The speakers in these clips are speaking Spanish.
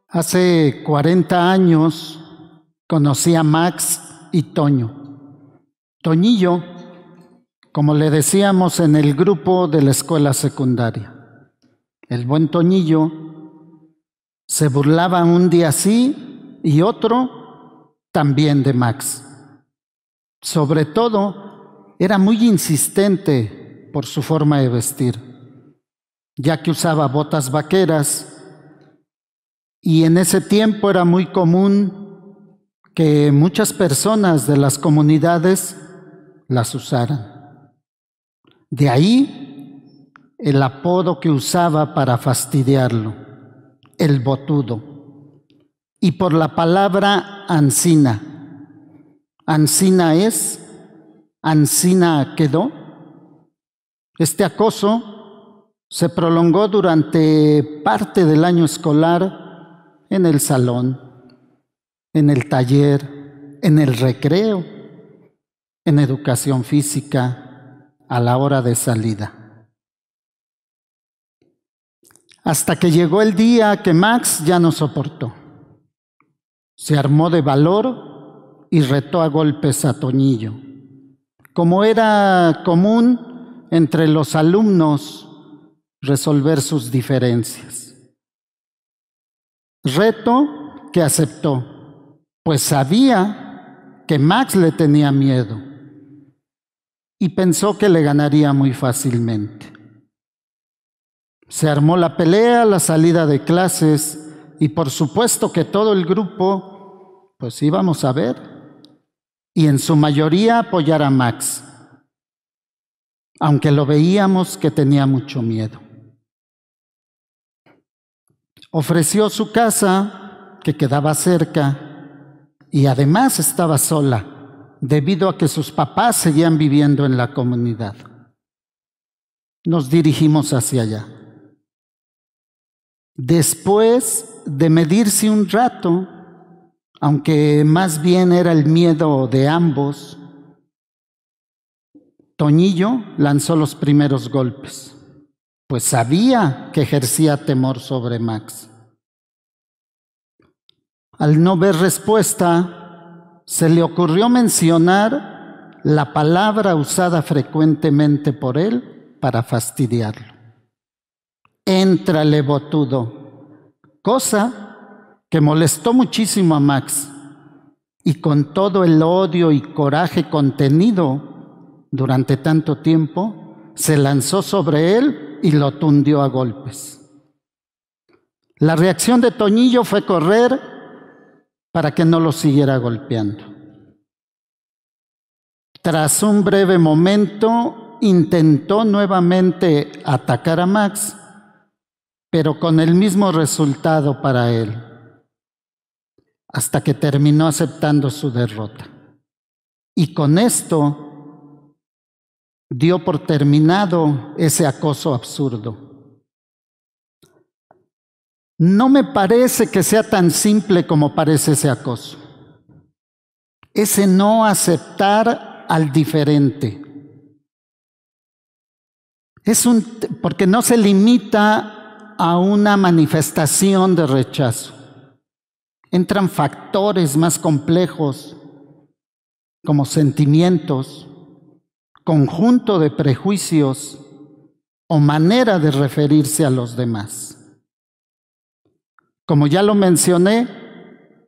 Hace 40 años conocí a Max y Toño. Toñillo, como le decíamos en el grupo de la escuela secundaria. El buen Toñillo se burlaba un día sí y otro también de Max. Sobre todo, era muy insistente por su forma de vestir, ya que usaba botas vaqueras. Y en ese tiempo era muy común que muchas personas de las comunidades las usaran. De ahí el apodo que usaba para fastidiarlo, el botudo. Y por la palabra ansina. Ansina es, ansina quedó. Este acoso se prolongó durante parte del año escolar, en el salón, en el taller, en el recreo, en educación física, a la hora de salida. Hasta que llegó el día que Max ya no soportó. Se armó de valor y retó a golpes a Toñillo, como era común entre los alumnos resolver sus diferencias. Reto que aceptó, pues sabía que Max le tenía miedo y pensó que le ganaría muy fácilmente. Se armó la pelea a la salida de clases y por supuesto que todo el grupo pues íbamos a ver y en su mayoría apoyar a Max, aunque lo veíamos que tenía mucho miedo. Ofreció su casa, que quedaba cerca, y además estaba sola, debido a que sus papás seguían viviendo en la comunidad. Nos dirigimos hacia allá. Después de medirse un rato, aunque más bien era el miedo de ambos, Toñillo lanzó los primeros golpes, pues sabía que ejercía temor sobre Max. Al no ver respuesta, se le ocurrió mencionar la palabra usada frecuentemente por él para fastidiarlo. Éntrale, botudo, cosa que molestó muchísimo a Max, y con todo el odio y coraje contenido durante tanto tiempo, se lanzó sobre él y lo tundió a golpes. La reacción de Toñillo fue correr para que no lo siguiera golpeando. Tras un breve momento, intentó nuevamente atacar a Max, pero con el mismo resultado para él, hasta que terminó aceptando su derrota. Y con esto dio por terminado ese acoso absurdo. No me parece que sea tan simple como parece ese acoso. Ese no aceptar al diferente. Porque no se limita a una manifestación de rechazo. Entran factores más complejos como sentimientos, conjunto de prejuicios o manera de referirse a los demás. Como ya lo mencioné,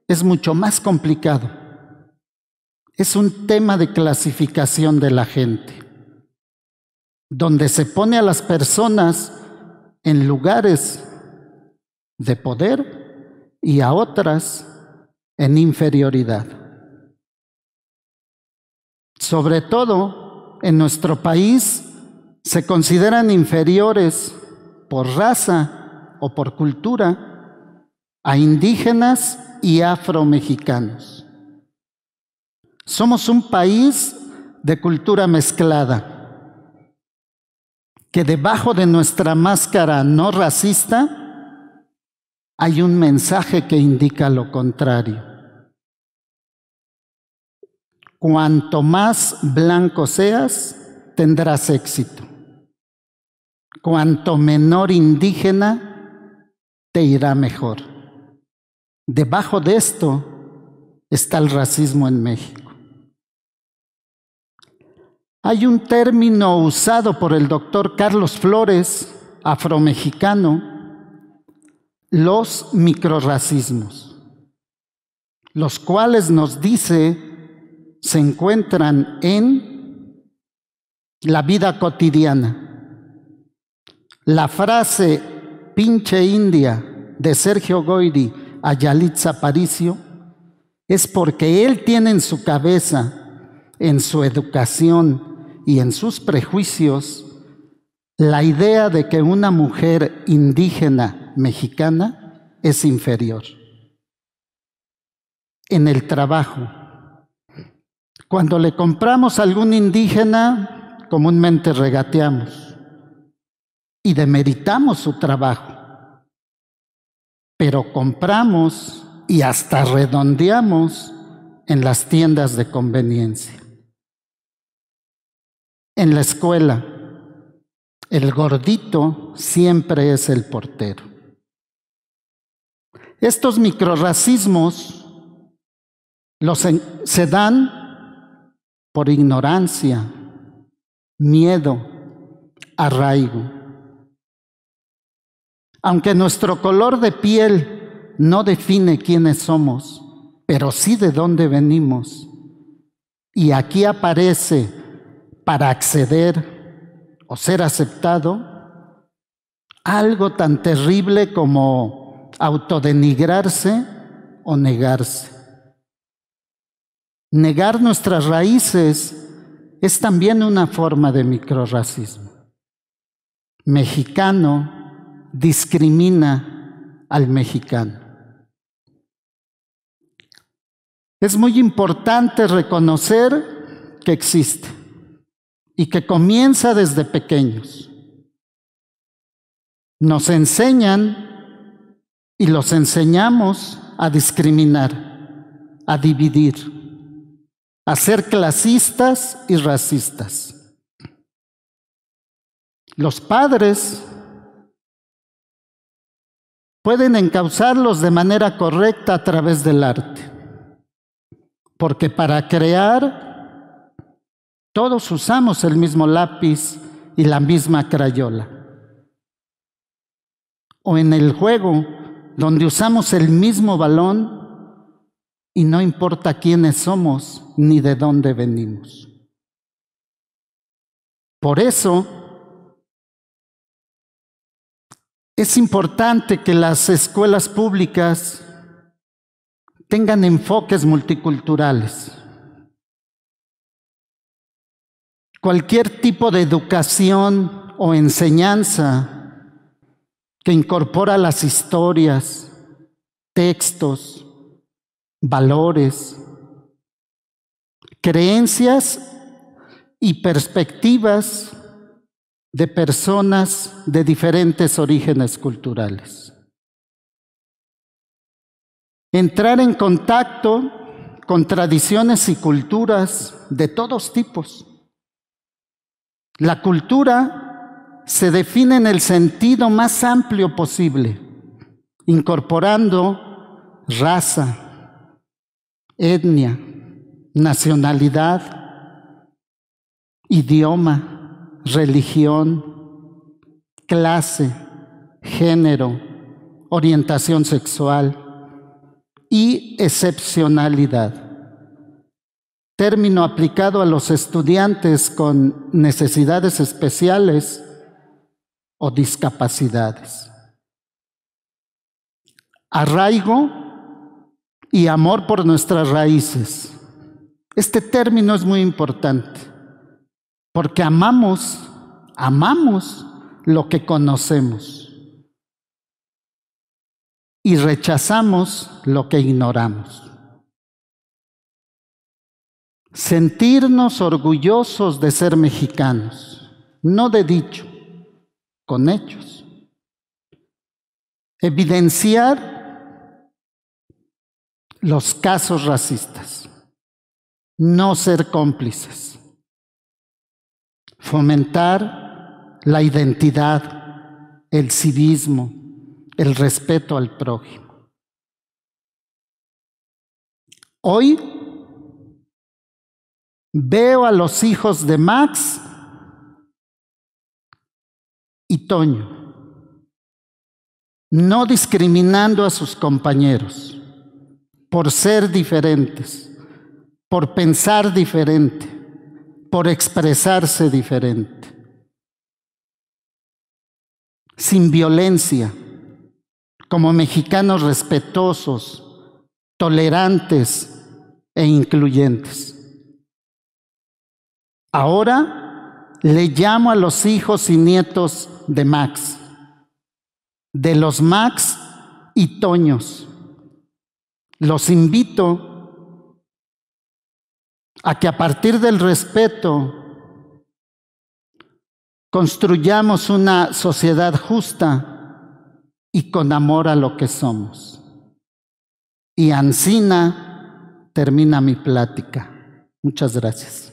es mucho más complicado. Es un tema de clasificación de la gente, donde se pone a las personas en lugares de poder y a otras en inferioridad. Sobre todo, en nuestro país se consideran inferiores por raza o por cultura a indígenas y afromexicanos. Somos un país de cultura mezclada, que debajo de nuestra máscara no racista hay un mensaje que indica lo contrario. cuanto más blanco seas, tendrás éxito. Cuanto menor indígena, te irá mejor. Debajo de esto está el racismo en México. Hay un término usado por el doctor Carlos Flores, afromexicano, los microrracismos, los cuales nos dice se encuentran en la vida cotidiana. La frase pinche India de Sergio Goyri a Yalitza Aparicio es porque él tiene en su cabeza, en su educación y en sus prejuicios, la idea de que una mujer indígena mexicana es inferior. En el trabajo, cuando le compramos a algún indígena, comúnmente regateamos y demeritamos su trabajo, pero compramos y hasta redondeamos en las tiendas de conveniencia. En la escuela, el gordito siempre es el portero. Estos microrracismos se dan por ignorancia, miedo, arraigo. Aunque nuestro color de piel no define quiénes somos, pero sí de dónde venimos. Y aquí aparece, para acceder o ser aceptado, algo tan terrible como autodenigrarse o negarse. Negar nuestras raíces es también una forma de microrracismo. Mexicano discrimina al mexicano. Es muy importante reconocer que existe y que comienza desde pequeños. Nos enseñan y los enseñamos a discriminar, a dividir, a ser clasistas y racistas. Los padres pueden encauzarlos de manera correcta a través del arte, porque para crear todos usamos el mismo lápiz y la misma crayola. O en el juego, donde usamos el mismo balón y no importa quiénes somos ni de dónde venimos. Por eso es importante que las escuelas públicas tengan enfoques multiculturales. Cualquier tipo de educación o enseñanza que incorpora las historias, textos, valores, creencias y perspectivas de personas de diferentes orígenes culturales. Entrar en contacto con tradiciones y culturas de todos tipos. La cultura se define en el sentido más amplio posible, incorporando raza, etnia, nacionalidad, idioma, religión, clase, género, orientación sexual y excepcionalidad. Término aplicado a los estudiantes con necesidades especiales o discapacidades. Arraigo y amor por nuestras raíces. Este término es muy importante, porque amamos lo que conocemos y rechazamos lo que ignoramos. Sentirnos orgullosos de ser mexicanos, no de dicho, con hechos. Evidenciar los casos racistas. no ser cómplices. Fomentar la identidad, el civismo, el respeto al prójimo. Hoy veo a los hijos de Max y Toño, no discriminando a sus compañeros por ser diferentes, por pensar diferente, por expresarse diferente, sin violencia, como mexicanos respetuosos, tolerantes e incluyentes. Ahora le llamo a los hijos y nietos de Max, de los Max y Toños. Los invito a que a partir del respeto construyamos una sociedad justa y con amor a lo que somos. Y ansina termina mi plática. Muchas gracias.